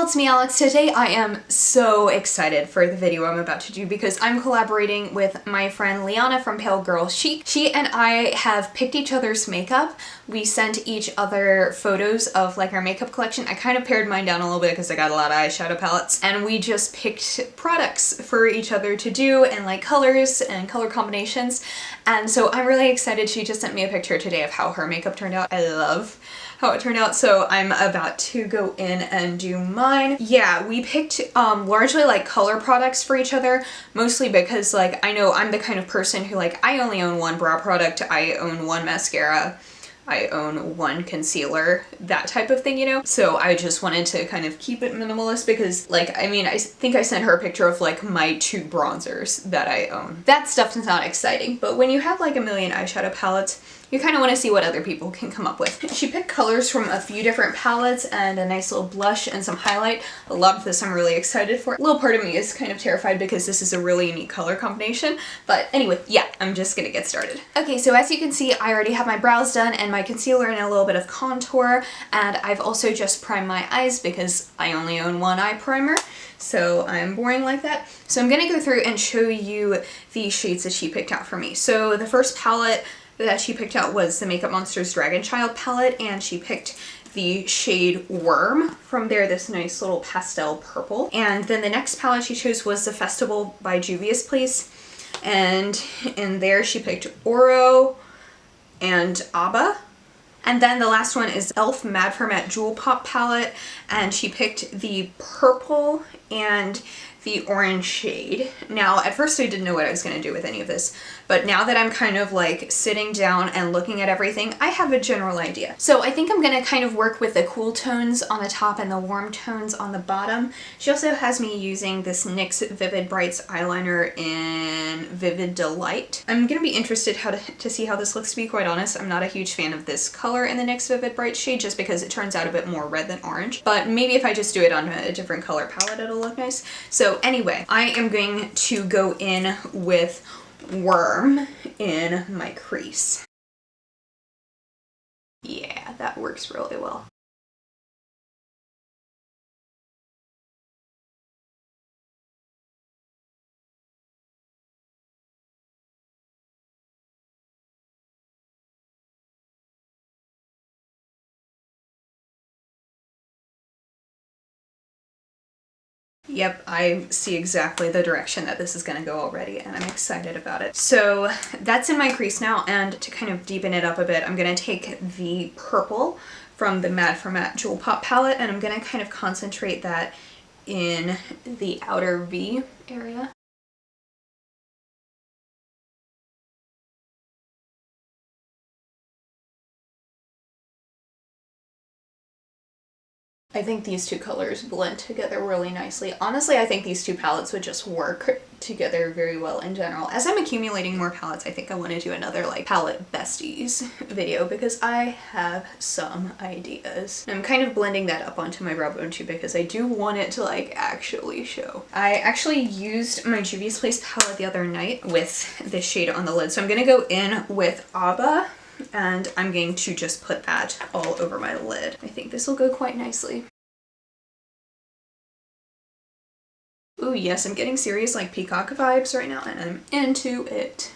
y'all, it's me Alex. Today I am so excited for the video I'm about to do because I'm collaborating with my friend Liana from PaleGirlChic. She and I have picked each other's makeup. We sent each other photos of like our makeup collection. I kind of pared mine down a little bit because I got a lot of eyeshadow palettes, and we just picked products for each other to do and like colors and color combinations. And so I'm really excited. She just sent me a picture today of how her makeup turned out. I love how it turned out, so I'm about to go in and do mine. Yeah, we picked largely like color products for each other, mostly because like I know I'm the kind of person who like I only own one brow product, I own one mascara, I own one concealer, that type of thing, you know? So I just wanted to kind of keep it minimalist because like, I mean, I think I sent her a picture of like my 2 bronzers that I own. That stuff is not exciting, but when you have like a million eyeshadow palettes, you kind of want to see what other people can come up with. She picked colors from a few different palettes and a nice little blush and some highlight. A lot of this I'm really excited for. A little part of me is kind of terrified because this is a really unique color combination. But anyway, yeah, I'm just gonna get started. Okay, so as you can see, I already have my brows done and my concealer and a little bit of contour. And I've also just primed my eyes because I only own one eye primer. So I'm boring like that. So I'm gonna go through and show you the shades that she picked out for me. So the first palette that she picked out was the Makeup Monster's Dragon Child palette, and she picked the shade Worm from there, this nice little pastel purple. And then the next palette she chose was the Festival by Juvia's Place, and in there she picked Oro and Abba. And then the last one is e.l.f. Mad for Matte Jewel Pop palette, and she picked the purple and the orange shade. Now, at first I didn't know what I was going to do with any of this, but now that I'm kind of like sitting down and looking at everything, I have a general idea. So I think I'm going to kind of work with the cool tones on the top and the warm tones on the bottom. She also has me using this NYX Vivid Brights eyeliner in Vivid Delight. I'm going to be interested to see how this looks, to be quite honest. I'm not a huge fan of this color in the NYX Vivid Brights shade just because it turns out a bit more red than orange, but maybe if I just do it on a different color palette it'll look nice. So anyway, I am going to go in with Worm in my crease. Yeah, that works really well. Yep, I see exactly the direction that this is going to go already, and I'm excited about it. So that's in my crease now, and to kind of deepen it up a bit, I'm going to take the purple from the Mad for Matte Jewel Pop palette, and I'm going to kind of concentrate that in the outer V area. I think these 2 colors blend together really nicely. Honestly, I think these 2 palettes would just work together very well in general. As I'm accumulating more palettes, I think I want to do another like palette besties video because I have some ideas. I'm kind of blending that up onto my brow bone too because I do want it to like actually show. I actually used my Juvia's Place palette the other night with this shade on the lid, so I'm going to go in with Abba. And I'm going to just put that all over my lid. I think this will go quite nicely. Ooh, yes, I'm getting serious like peacock vibes right now, and I'm into it.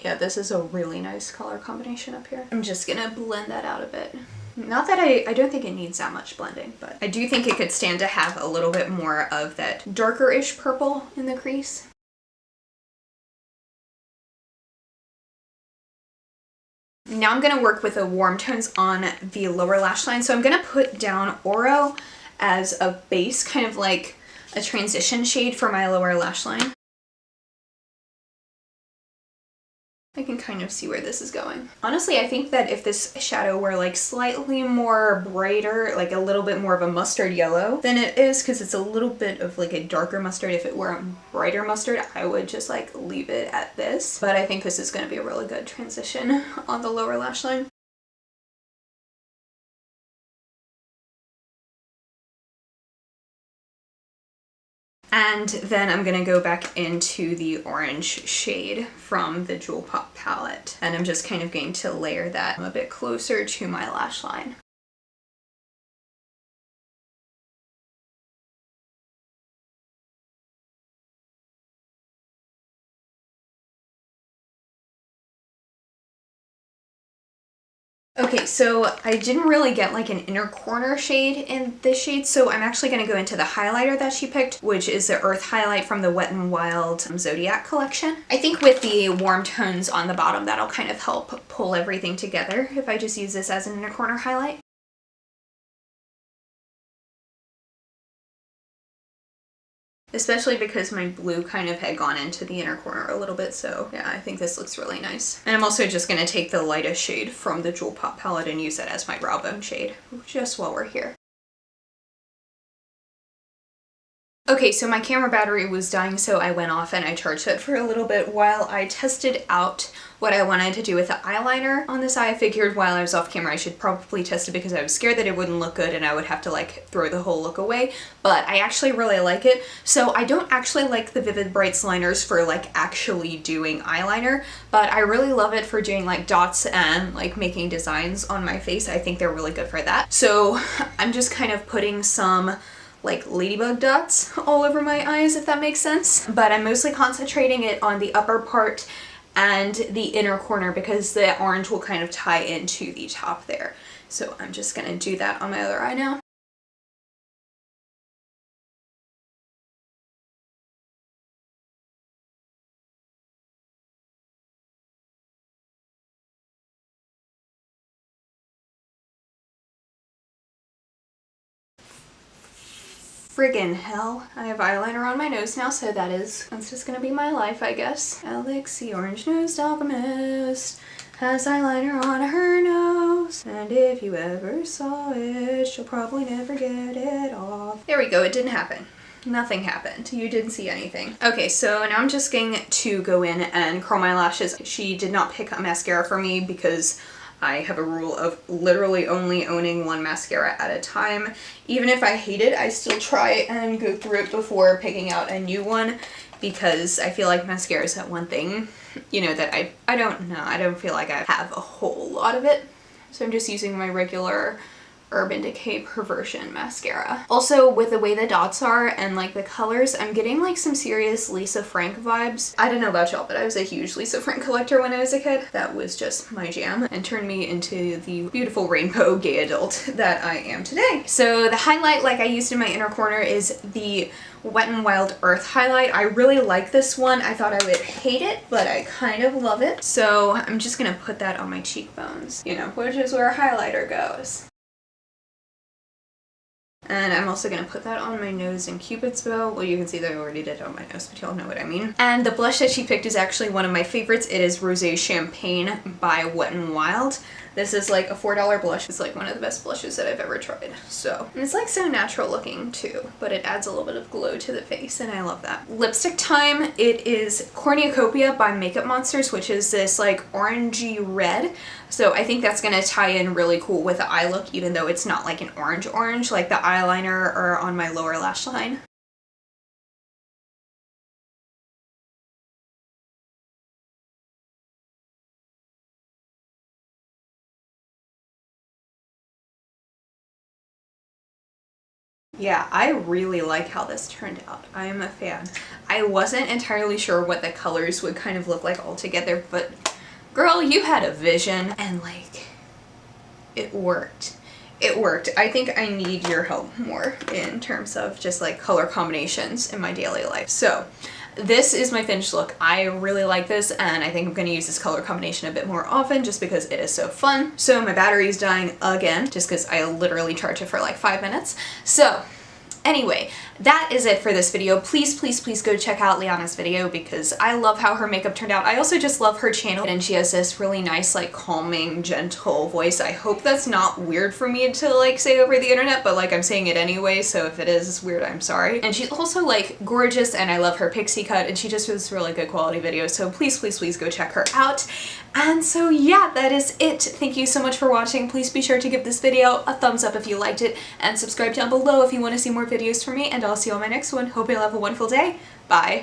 Yeah, this is a really nice color combination up here. I'm just gonna blend that out a bit. Not that I don't think it needs that much blending, but I do think it could stand to have a little bit more of that darker-ish purple in the crease. Now I'm going to work with the warm tones on the lower lash line. So I'm going to put down Oro as a base, kind of like a transition shade for my lower lash line. I can kind of see where this is going. Honestly, I think that if this shadow were like slightly more brighter, like a little bit more of a mustard yellow than it is, because it's a little bit of like a darker mustard. If it were a brighter mustard, I would just like leave it at this. But I think this is going to be a really good transition on the lower lash line. And then I'm gonna go back into the orange shade from the Jewel Pop palette. And I'm just kind of going to layer that a bit closer to my lash line. Okay, so I didn't really get like an inner corner shade in this shade, so I'm actually going to go into the highlighter that she picked, which is the Earth Highlight from the Wet n Wild Zodiac collection. I think with the warm tones on the bottom, that'll kind of help pull everything together if I just use this as an inner corner highlight. Especially because my blue kind of had gone into the inner corner a little bit, so yeah, I think this looks really nice. And I'm also just gonna take the lightest shade from the Jewel Pop palette and use that as my brow bone shade, just while we're here. Okay, so my camera battery was dying, so I went off and I charged it for a little bit while I tested out what I wanted to do with the eyeliner on this eye. I figured while I was off camera I should probably test it because I was scared that it wouldn't look good and I would have to like throw the whole look away, but I actually really like it. So I don't actually like the Vivid Brights liners for like actually doing eyeliner, but I really love it for doing like dots and like making designs on my face. I think they're really good for that. So I'm just kind of putting some like ladybug dots all over my eyes, if that makes sense. But I'm mostly concentrating it on the upper part and the inner corner because the orange will kind of tie into the top there. So I'm just gonna do that on my other eye now. Friggin' hell. I have eyeliner on my nose now, so that's just gonna be my life, I guess. Alex, the orange-nosed alchemist, has eyeliner on her nose, and if you ever saw it, she'll probably never get it off. There we go, it didn't happen. Nothing happened. You didn't see anything. Okay, so now I'm just going to go in and curl my lashes. She did not pick a mascara for me because I have a rule of literally only owning one mascara at a time. Even if I hate it, I still try and go through it before picking out a new one because I feel like mascara is that one thing, you know, that I don't know. I don't feel like I have a whole lot of it. So I'm just using my regular Urban Decay Perversion mascara. Also, with the way the dots are and like the colors, I'm getting like some serious Lisa Frank vibes. I don't know about y'all, but I was a huge Lisa Frank collector when I was a kid. That was just my jam and turned me into the beautiful rainbow gay adult that I am today. So the highlight like I used in my inner corner is the Wet n Wild Earth highlight. I really like this one. I thought I would hate it, but I kind of love it. So I'm just gonna put that on my cheekbones, you know, which is where a highlighter goes. And I'm also going to put that on my nose and Cupid's bow. Well, you can see that I already did it on my nose, but y'all know what I mean. And the blush that she picked is actually one of my favorites. It is Rosé Champagne by Wet n Wild. This is like a $4 blush. It's like one of the best blushes that I've ever tried. So, and it's like so natural looking too, but it adds a little bit of glow to the face and I love that. Lipstick time. It is Cornucopia by Makeup Monsters, which is this like orangey red. So I think that's going to tie in really cool with the eye look, even though it's not like an orange like the eyeliner or on my lower lash line. Yeah, I really like how this turned out. I am a fan. I wasn't entirely sure what the colors would kind of look like all together, but girl, you had a vision and like, it worked. It worked. I think I need your help more in terms of just like color combinations in my daily life. So this is my finished look. I really like this and I think I'm going to use this color combination a bit more often just because it is so fun. So my battery is dying again just because I literally charged it for like 5 minutes. So anyway, that is it for this video. Please, please, please go check out Liana's video because I love how her makeup turned out. I also just love her channel and she has this really nice, like calming, gentle voice. I hope that's not weird for me to like say over the internet, but like I'm saying it anyway, so if it is weird, I'm sorry. And she's also like gorgeous and I love her pixie cut and she just does really good quality videos, so please, please, please go check her out. And so yeah, that is it. Thank you so much for watching. Please be sure to give this video a thumbs up if you liked it and subscribe down below if you want to see more videos videos from me, and I'll see you on my next one. Hope you'll have a wonderful day. Bye!